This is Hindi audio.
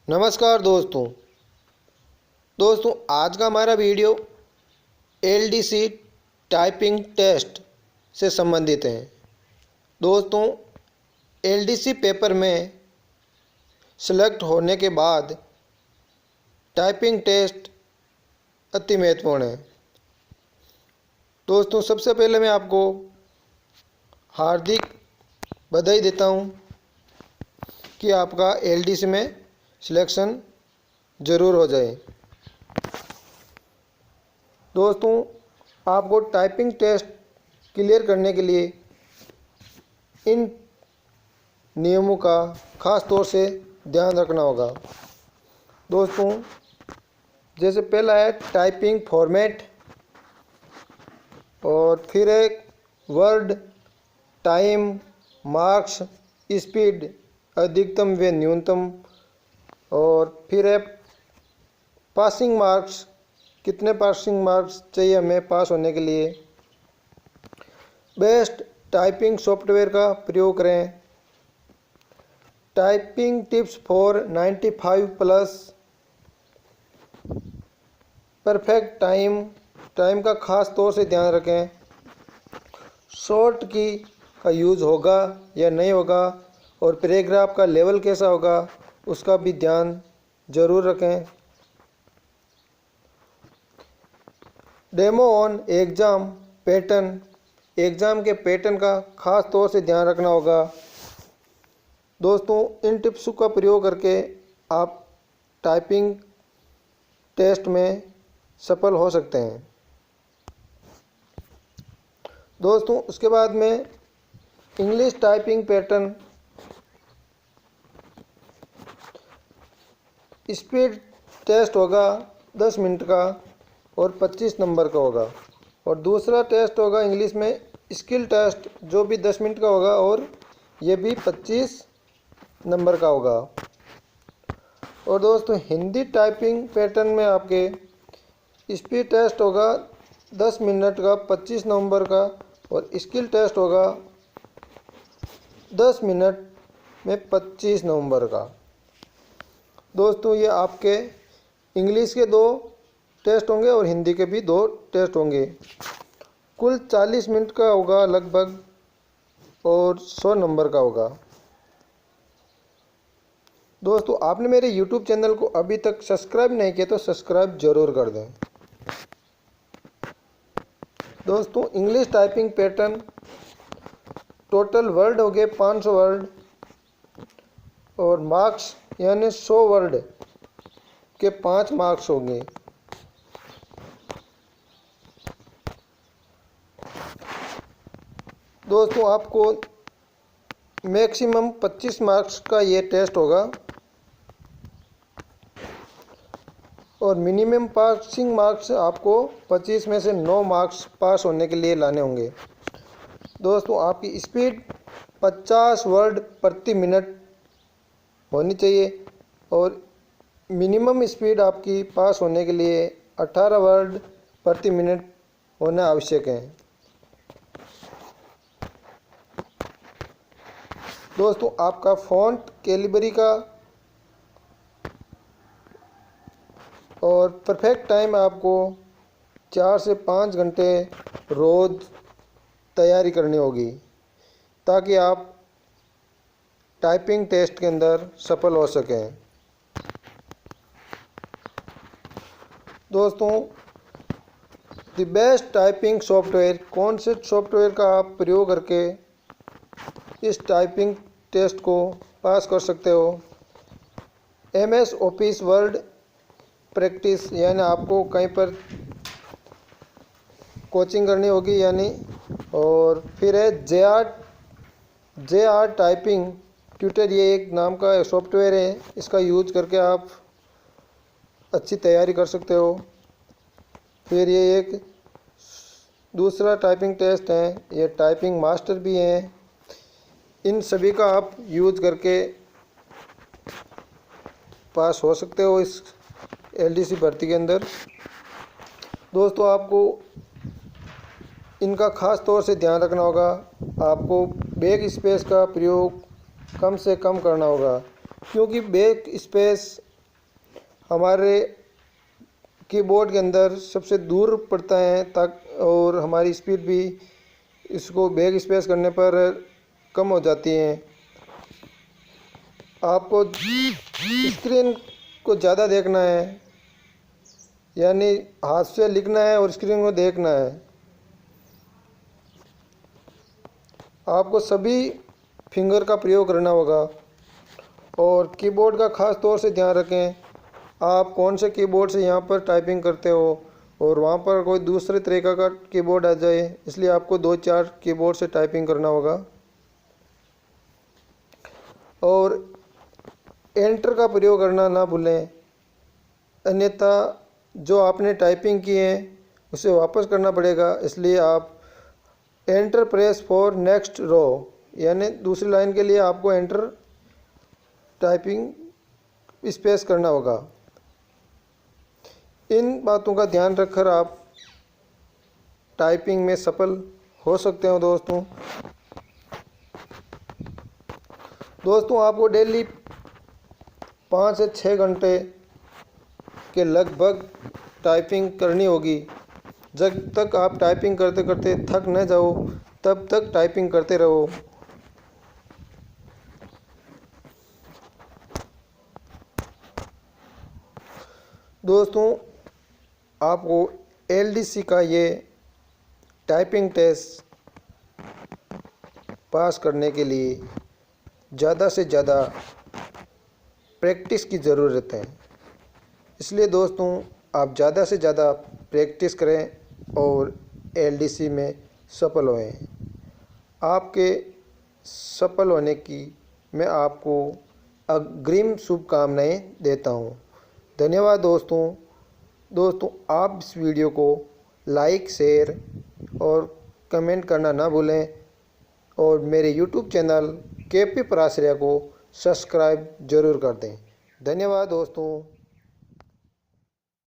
नमस्कार दोस्तों आज का हमारा वीडियो एलडीसी टाइपिंग टेस्ट से संबंधित है। दोस्तों एलडीसी पेपर में सेलेक्ट होने के बाद टाइपिंग टेस्ट अति महत्वपूर्ण है। दोस्तों सबसे पहले मैं आपको हार्दिक बधाई देता हूं कि आपका एलडीसी में सिलेक्शन ज़रूर हो जाए। दोस्तों आपको टाइपिंग टेस्ट क्लियर करने के लिए इन नियमों का ख़ास तौर से ध्यान रखना होगा। दोस्तों जैसे पहला है टाइपिंग फॉर्मेट, और फिर एक वर्ड, टाइम, मार्क्स, स्पीड, अधिकतम व न्यूनतम, और फिर है पासिंग मार्क्स, कितने पासिंग मार्क्स चाहिए हमें पास होने के लिए। बेस्ट टाइपिंग सॉफ्टवेयर का प्रयोग करें। Typing tips for 95+। Perfect time का खास तौर से ध्यान रखें। शॉर्ट की का यूज़ होगा या नहीं होगा, और पैराग्राफ का लेवल कैसा होगा उसका भी ध्यान ज़रूर रखें। Demo on exam pattern, exam के पैटर्न का ख़ास तौर से ध्यान रखना होगा। दोस्तों इन टिप्स का प्रयोग करके आप टाइपिंग टेस्ट में सफल हो सकते हैं। दोस्तों उसके बाद में English typing pattern, speed test होगा 10 मिनट का और 25 नंबर का होगा, और दूसरा टेस्ट होगा इंग्लिश में स्किल टेस्ट, जो भी 10 मिनट का होगा और ये भी 25 नंबर का होगा। और दोस्तों हिंदी टाइपिंग पैटर्न में आपके स्पीड टेस्ट होगा 10 मिनट का 25 नंबर का, और स्किल टेस्ट होगा 10 मिनट में 25 नवंबर का। दोस्तों ये आपके इंग्लिश के 2 टेस्ट होंगे और हिंदी के भी 2 टेस्ट होंगे। कुल 40 मिनट का होगा लगभग, और 100 नंबर का होगा। दोस्तों आपने मेरे YouTube चैनल को अभी तक सब्सक्राइब नहीं किया तो सब्सक्राइब ज़रूर कर दें। दोस्तों English typing pattern, total word हो गए 500 वर्ड, और मार्क्स यानी 100 वर्ड के 5 मार्क्स होंगे। दोस्तों आपको मैक्सिमम 25 मार्क्स का ये टेस्ट होगा, और मिनिमम पासिंग मार्क्स आपको 25 में से 9 मार्क्स पास होने के लिए लाने होंगे। दोस्तों आपकी स्पीड 50 वर्ड प्रति मिनट होनी चाहिए, और मिनिमम स्पीड आपकी पास होने के लिए 18 वर्ड प्रति मिनट होना आवश्यक है। दोस्तों आपका फ़ॉन्ट कैलिबरी का और परफेक्ट टाइम आपको 4 से 5 घंटे रोज़ तैयारी करनी होगी, ताकि आप टाइपिंग टेस्ट के अंदर सफल हो सकें। दोस्तों द बेस्ट टाइपिंग सॉफ्टवेयर, कौन से सॉफ्टवेयर का आप प्रयोग करके इस टाइपिंग टेस्ट को पास कर सकते हो। MS ऑफिस वर्ड प्रैक्टिस, यानी आपको कहीं पर कोचिंग करनी होगी यानी, और फिर है JR टाइपिंग ट्यूटर, ये एक नाम का सॉफ्टवेयर है, इसका यूज करके आप अच्छी तैयारी कर सकते हो। फिर ये एक दूसरा टाइपिंग टेस्ट है, ये टाइपिंग मास्टर भी हैं। इन सभी का आप यूज करके पास हो सकते हो इस एलडीसी भर्ती के अंदर। दोस्तों आपको इनका ख़ास तौर से ध्यान रखना होगा। आपको बैक स्पेस का प्रयोग कम से कम करना होगा, क्योंकि बैक स्पेस हमारे कीबोर्ड के अंदर सबसे दूर पड़ता है और हमारी स्पीड भी इसको बैक स्पेस करने पर कम हो जाती है। आपको स्क्रीन को ज़्यादा देखना है, यानी हाथ से लिखना है और स्क्रीन को देखना है। आपको सभी फिंगर का प्रयोग करना होगा और कीबोर्ड का ख़ास तौर से ध्यान रखें आप कौन से कीबोर्ड से यहाँ पर टाइपिंग करते हो और वहाँ पर कोई दूसरे तरीक़ा का कीबोर्ड आ जाए, इसलिए आपको 2-4 कीबोर्ड से टाइपिंग करना होगा। और एंटर का प्रयोग करना ना भूलें, अन्यथा जो आपने टाइपिंग की है उसे वापस करना पड़ेगा। इसलिए आप enter press for next row, यानी दूसरी लाइन के लिए आपको एंटर टाइपिंग स्पेस करना होगा। इन बातों का ध्यान रखकर आप टाइपिंग में सफल हो सकते हो। दोस्तों आपको डेली 5 से 6 घंटे के लगभग टाइपिंग करनी होगी। जब तक आप टाइपिंग करते करते थक न जाओ तब तक टाइपिंग करते रहो। दोस्तों आपको LDC का ये टाइपिंग टेस्ट पास करने के लिए ज़्यादा से ज़्यादा प्रैक्टिस की ज़रूरत है। इसलिए दोस्तों आप ज़्यादा से ज़्यादा प्रैक्टिस करें और LDC में सफल होएं। आपके सफल होने की मैं आपको अग्रिम शुभकामनाएं देता हूं। धन्यवाद दोस्तों आप इस वीडियो को लाइक, शेयर और कमेंट करना ना भूलें और मेरे YouTube चैनल KP पराशरिया को सब्सक्राइब ज़रूर कर दें। धन्यवाद दोस्तों।